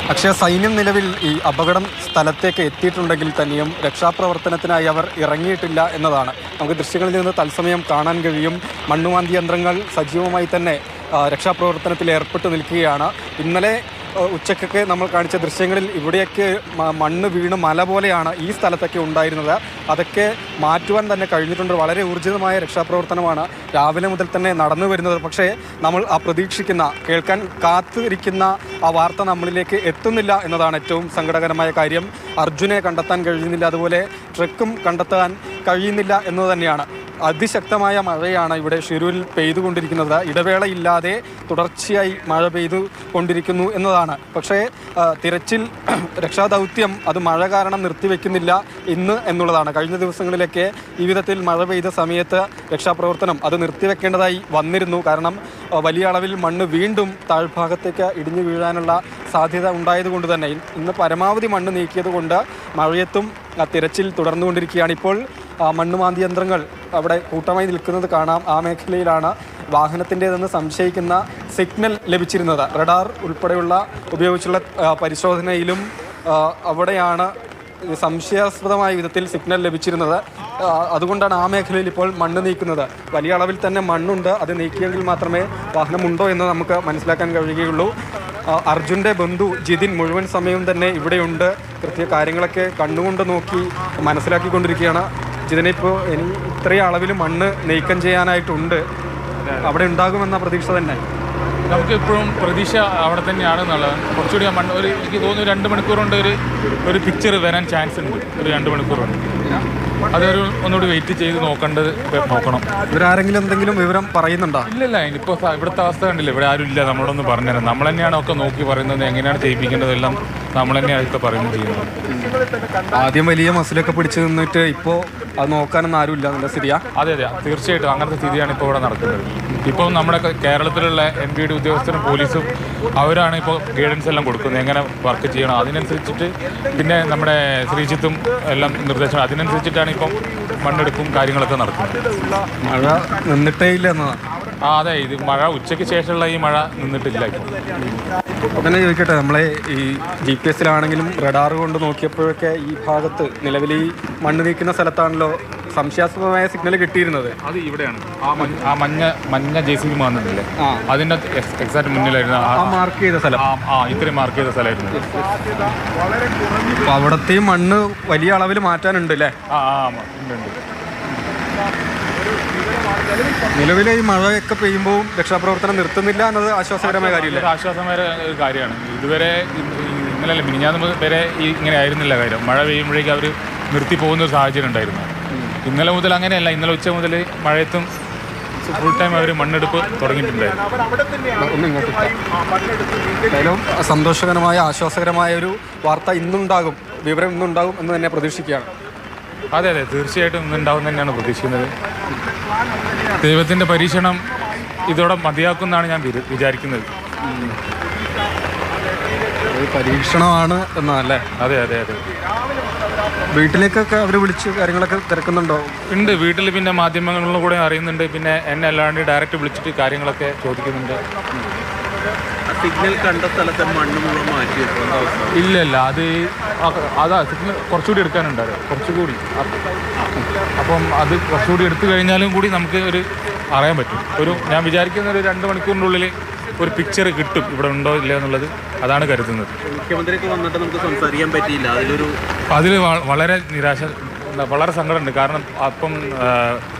പക്ഷേ സൈന്യം നിലവിൽ ഈ അപകടം സ്ഥലത്തേക്ക് എത്തിയിട്ടുണ്ടെങ്കിൽ തന്നെയും രക്ഷാപ്രവർത്തനത്തിനായി അവർ ഇറങ്ങിയിട്ടില്ല എന്നതാണ് നമുക്ക് ദൃശ്യങ്ങളിൽ നിന്ന് തത്സമയം കാണാൻ കഴിയും. മണ്ണുമാന്തി യന്ത്രങ്ങൾ സജീവമായി തന്നെ രക്ഷാപ്രവർത്തനത്തിൽ ഏർപ്പെട്ട് നിൽക്കുകയാണ്. ഇന്നലെ ഉച്ചക്കൊക്കെ നമ്മൾ കാണിച്ച ദൃശ്യങ്ങളിൽ ഇവിടെയൊക്കെ മണ്ണ് വീണ് മല പോലെയാണ് ഈ സ്ഥലത്തൊക്കെ ഉണ്ടായിരുന്നത്. അതൊക്കെ മാറ്റുവാൻ തന്നെ കഴിഞ്ഞിട്ടുണ്ട്. വളരെ ഊർജിതമായ രക്ഷാപ്രവർത്തനമാണ് രാവിലെ മുതൽ തന്നെ നടന്നു വരുന്നത്. പക്ഷേ നമ്മൾ പ്രതീക്ഷിക്കുന്ന, കേൾക്കാൻ കാത്തിരിക്കുന്ന ആ വാർത്ത നമ്മളിലേക്ക് എത്തുന്നില്ല എന്നതാണ് ഏറ്റവും സങ്കടകരമായ കാര്യം. അർജുനെ കണ്ടെത്താൻ കഴിയുന്നില്ല, അതുപോലെ ട്രക്കും കണ്ടെത്താൻ കഴിയുന്നില്ല എന്നത് തന്നെയാണ്. അതിശക്തമായ മഴയാണ് ഇവിടെ ഷിരൂരിൽ പെയ്തുകൊണ്ടിരിക്കുന്നത്. ഇടവേളയില്ലാതെ തുടർച്ചയായി മഴ പെയ്തു കൊണ്ടിരിക്കുന്നു എന്നതാണ്. പക്ഷേ തിരച്ചിൽ രക്ഷാദൗത്യം അത് മഴ കാരണം നിർത്തിവെക്കുന്നില്ല ഇന്ന് എന്നുള്ളതാണ്. കഴിഞ്ഞ ദിവസങ്ങളിലൊക്കെ ഈ വിധത്തിൽ മഴ പെയ്ത സമയത്ത് രക്ഷാപ്രവർത്തനം അത് നിർത്തിവെക്കേണ്ടതായി വന്നിരുന്നു. കാരണം വലിയ അളവിൽ മണ്ണ് വീണ്ടും താഴ്ഭാഗത്തേക്ക് ഇടിഞ്ഞു വീഴാനുള്ള സാധ്യത ഉണ്ടായതുകൊണ്ട് തന്നെ ഇന്ന് പരമാവധി മണ്ണ് നീക്കിയത് കൊണ്ട് മഴയത്തും തിരച്ചിൽ തുടർന്നുകൊണ്ടിരിക്കുകയാണ്. ഇപ്പോൾ മണ്ണുമാന്തി യന്ത്രങ്ങൾ അവിടെ കൂട്ടമായി നിൽക്കുന്നത് കാണാം. ആ മേഖലയിലാണ് വാഹനത്തിൻ്റേതെന്ന് സംശയിക്കുന്ന സിഗ്നൽ ലഭിച്ചിരുന്നത്. റഡാർ ഉൾപ്പെടെയുള്ള ഉപയോഗിച്ചുള്ള പരിശോധനയിലും അവിടെയാണ് സംശയാസ്പദമായ വിധത്തിൽ സിഗ്നൽ ലഭിച്ചിരുന്നത്. അതുകൊണ്ടാണ് ആ മേഖലയിൽ ഇപ്പോൾ മണ്ണ് നീക്കുന്നത്. വലിയ അളവിൽ തന്നെ മണ്ണുണ്ട്. അത് നീക്കിയെങ്കിൽ മാത്രമേ വാഹനമുണ്ടോ എന്ന് നമുക്ക് മനസ്സിലാക്കാൻ കഴിയുകയുള്ളൂ. അർജുൻ്റെ ബന്ധു ജിതിൻ മുഴുവൻ സമയവും തന്നെ ഇവിടെയുണ്ട്. കൃത്യ കാര്യങ്ങളൊക്കെ കണ്ണുകൊണ്ട് നോക്കി മനസ്സിലാക്കിക്കൊണ്ടിരിക്കുകയാണ്. ജിതിനെ ഇപ്പോൾ ഇത്രയും അളവിൽ മണ്ണ് നീക്കം ചെയ്യാനായിട്ടുണ്ട്. അവിടെ ഉണ്ടാകുമെന്ന പ്രതീക്ഷ തന്നെ നമുക്കിപ്പോഴും പ്രതീക്ഷ അവിടെ തന്നെയാണ് എന്നുള്ളത്. കുറച്ചുകൂടി എനിക്ക് തോന്നുന്നു 2 മണിക്കൂർ കൊണ്ട് ഒരു പിക്ചർ വരാൻ ചാൻസ് ഉണ്ട്. ഒരു 2 മണിക്കൂർ കൊണ്ട് അതൊരു ഒന്നുകൂടി വെയിറ്റ് ചെയ്ത് നോക്കണം. ഇവരാരെങ്കിലും എന്തെങ്കിലും വിവരം പറയുന്നുണ്ടോ? ഇല്ലല്ല, ഇനിയിപ്പോൾ ഇവിടുത്തെ അവസ്ഥ കണ്ടില്ല. ഇവിടെ ആരും ഇല്ല നമ്മളൊന്ന് പറഞ്ഞുതരാം. നമ്മൾ തന്നെയാണ് ഒക്കെ നോക്കി പറയുന്നത്, എങ്ങനെയാണ് ചെയ്യിപ്പിക്കേണ്ടതെല്ലാം നമ്മൾ തന്നെയാണ് ഇതൊക്കെ പറയുന്നത് ചെയ്യുന്നത്. ആദ്യം വലിയ മസിലൊക്കെ പിടിച്ചു നിന്നിട്ട് ഇപ്പോൾ അത് നോക്കാനൊന്നും ആരും ഇല്ല എന്നുള്ള സ്ഥിതിയാ? അതെ, തീർച്ചയായിട്ടും അങ്ങനത്തെ സ്ഥിതിയാണ് ഇപ്പോൾ ഇവിടെ നടക്കുന്നത്. ഇപ്പം നമ്മുടെ കേരളത്തിലുള്ള MPയുടെ ഉദ്യോഗസ്ഥരും പോലീസും അവരാണ് ഇപ്പോൾ ഗൈഡൻസ് എല്ലാം കൊടുക്കുന്നത്, എങ്ങനെ വർക്ക് ചെയ്യണം അതിനനുസരിച്ചിട്ട്. പിന്നെ നമ്മുടെ ശ്രീജിത്തും എല്ലാം നിർദ്ദേശം അതിനനുസരിച്ചിട്ടാണ് ഇപ്പം മണ്ണെടുപ്പും കാര്യങ്ങളൊക്കെ നടക്കുന്നത്. മഴ നിന്നിട്ടേ ഇല്ല എന്നതാണ്. അതെ, ഇത് മഴ ഉച്ചയ്ക്ക് ശേഷമുള്ള ഈ മഴ നിന്നിട്ടില്ല. അങ്ങനെ ചോദിക്കട്ടെ, നമ്മളെ ഈ GPS-ലാണെങ്കിലും റഡാർ കൊണ്ട് നോക്കിയപ്പോഴൊക്കെ ഈ ഭാഗത്ത് നിലവിൽ ഈ മണ്ണ് നീക്കുന്ന സ്ഥലത്താണല്ലോ സംശയാസ്പദമായ സിഗ്നൽ കിട്ടിയിരുന്നത്. അത് ഇവിടെയാണ്. ആ മഞ്ഞ JCB വന്നിട്ടില്ലേ, അതിൻ്റെ എക്സാക്ട് മുന്നിലായിരുന്നു മാർക്ക് ചെയ്ത സ്ഥലം. ഇത്രയും മാർക്ക് ചെയ്ത സ്ഥലമായിരുന്നു. അപ്പോൾ അവിടത്തെയും മണ്ണ് വലിയ അളവിൽ മാറ്റാനുണ്ട് അല്ലേ? ഉണ്ട്. നിലവിലെ ഈ മഴയൊക്കെ പെയ്യുമ്പോൾ രക്ഷാപ്രവർത്തനം നിർത്തുന്നില്ല എന്നത് ആശ്വാസകരമായ കാര്യമില്ല. ആശ്വാസകരമായ ഒരു കാര്യമാണ്. ഇതുവരെ ഇന്നലെ മിനിഞ്ഞാന്ന് വരെ ഇങ്ങനെ ആയിരുന്നില്ല കാര്യം. മഴ പെയ്യുമ്പോഴേക്കും അവർ നിർത്തി പോകുന്ന ഒരു സാഹചര്യം ഉണ്ടായിരുന്നു. ഇന്നലെ മുതൽ അങ്ങനെയല്ല. ഇന്നലെ ഉച്ച മുതൽ മഴയത്തും ഫുൾ ടൈം അവർ മണ്ണെടുപ്പ് തുടങ്ങിയിട്ടുണ്ടായിരുന്നു. എന്തായാലും സന്തോഷകരമായ ആശ്വാസകരമായ ഒരു വാർത്ത ഇന്നുണ്ടാകും, വിവരം ഇന്നുണ്ടാകും എന്ന് തന്നെ പ്രതീക്ഷിക്കുകയാണ്. അതെ, തീർച്ചയായിട്ടും ഇന്നുണ്ടാവും തന്നെയാണ് പ്രതീക്ഷിക്കുന്നത്. ദൈവത്തിൻ്റെ പരീക്ഷണം ഇതോടെ മതിയാക്കുമെന്നാണ് ഞാൻ വിചാരിക്കുന്നത്. പരീക്ഷണമാണ് എന്നല്ലേ? അതെ. വീട്ടിലേക്കൊക്കെ അവർ വിളിച്ച് കാര്യങ്ങളൊക്കെ തിരക്കുന്നുണ്ടോ? ഉണ്ട്, വീട്ടിൽ പിന്നെ മാധ്യമങ്ങളിലും കൂടെ അറിയുന്നുണ്ട്. പിന്നെ എന്നെ അല്ലാണ്ട് ഡയറക്റ്റ് വിളിച്ചിട്ട് കാര്യങ്ങളൊക്കെ ചോദിക്കുന്നുണ്ട്. സിഗ്നൽ കണ്ട സ്ഥലത്തെ മണ്ണ് മുഴുവൻ മാറ്റി ഇല്ല, അതാ സിഗ്നൽ കുറച്ചുകൂടി എടുക്കാനുണ്ടായിരുന്നു. കുറച്ചുകൂടി അപ്പം അത് കുറച്ചുകൂടി എടുത്തു കഴിഞ്ഞാലും കൂടി നമുക്ക് അറിയാൻ പറ്റും. ഞാൻ വിചാരിക്കുന്ന ഒരു 2 മണിക്കൂറിൻ്റെ ഉള്ളിൽ ഒരു പിക്ചർ കിട്ടും ഇവിടെ ഉണ്ടോ ഇല്ല എന്നുള്ളത്. അതാണ് കരുതുന്നത്. മുഖ്യമന്ത്രിക്ക് വന്നിട്ട് നമുക്ക് സംസാരിക്കാൻ പറ്റിയില്ല. അതിൽ വളരെ നിരാശ, വളരെ സങ്കടമുണ്ട്. കാരണം അപ്പം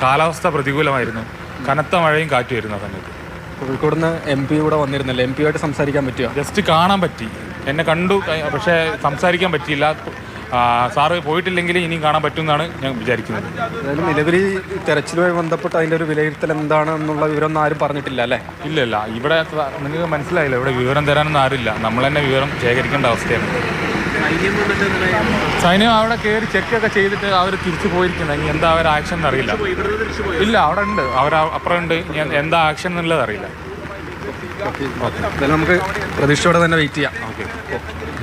കാലാവസ്ഥ പ്രതികൂലമായിരുന്നു. കനത്ത മഴയും കാറ്റുമായിരുന്നു ആ സമയത്ത്. കോഴിക്കോട് നിന്ന് MP കൂടെ വന്നിരുന്നല്ലേ? MP-യുമായിട്ട് സംസാരിക്കാൻ പറ്റുമോ? ജസ്റ്റ് കാണാൻ പറ്റി, എന്നെ കണ്ടു, പക്ഷേ സംസാരിക്കാൻ പറ്റിയില്ല. സാറ് പോയിട്ടില്ലെങ്കിൽ ഇനിയും കാണാൻ പറ്റുമെന്നാണ് ഞാൻ വിചാരിക്കുന്നത്. അതായത് നിലവിൽ തെരച്ചിലുമായി ബന്ധപ്പെട്ട് അതിൻ്റെ ഒരു വിലയിരുത്തൽ എന്താണെന്നുള്ള വിവരമൊന്നും ആരും പറഞ്ഞിട്ടില്ല അല്ലേ? ഇല്ല, ഇവിടെ നിങ്ങൾക്ക് മനസ്സിലായില്ല, ഇവിടെ വിവരം തരാനൊന്നും ആരില്ല. നമ്മൾ തന്നെ വിവരം ശേഖരിക്കേണ്ട അവസ്ഥയാണ്. സൈന്യം അവിടെ കയറി ചെക്കൊക്കെ ചെയ്തിട്ട് അവർ തിരിച്ചു പോയിരിക്കുന്നത്. ഇനി എന്താ അവർ ആക്ഷൻ എന്നറിയില്ല. ഇല്ല, അവിടെ ഉണ്ട്, അപ്പുറം ഉണ്ട്. എന്താ ആക്ഷൻ എന്നുള്ളത് അറിയില്ല. നമുക്ക് പ്രതീക്ഷയോടെ തന്നെ വെയിറ്റ് ചെയ്യാം. ഓക്കെ.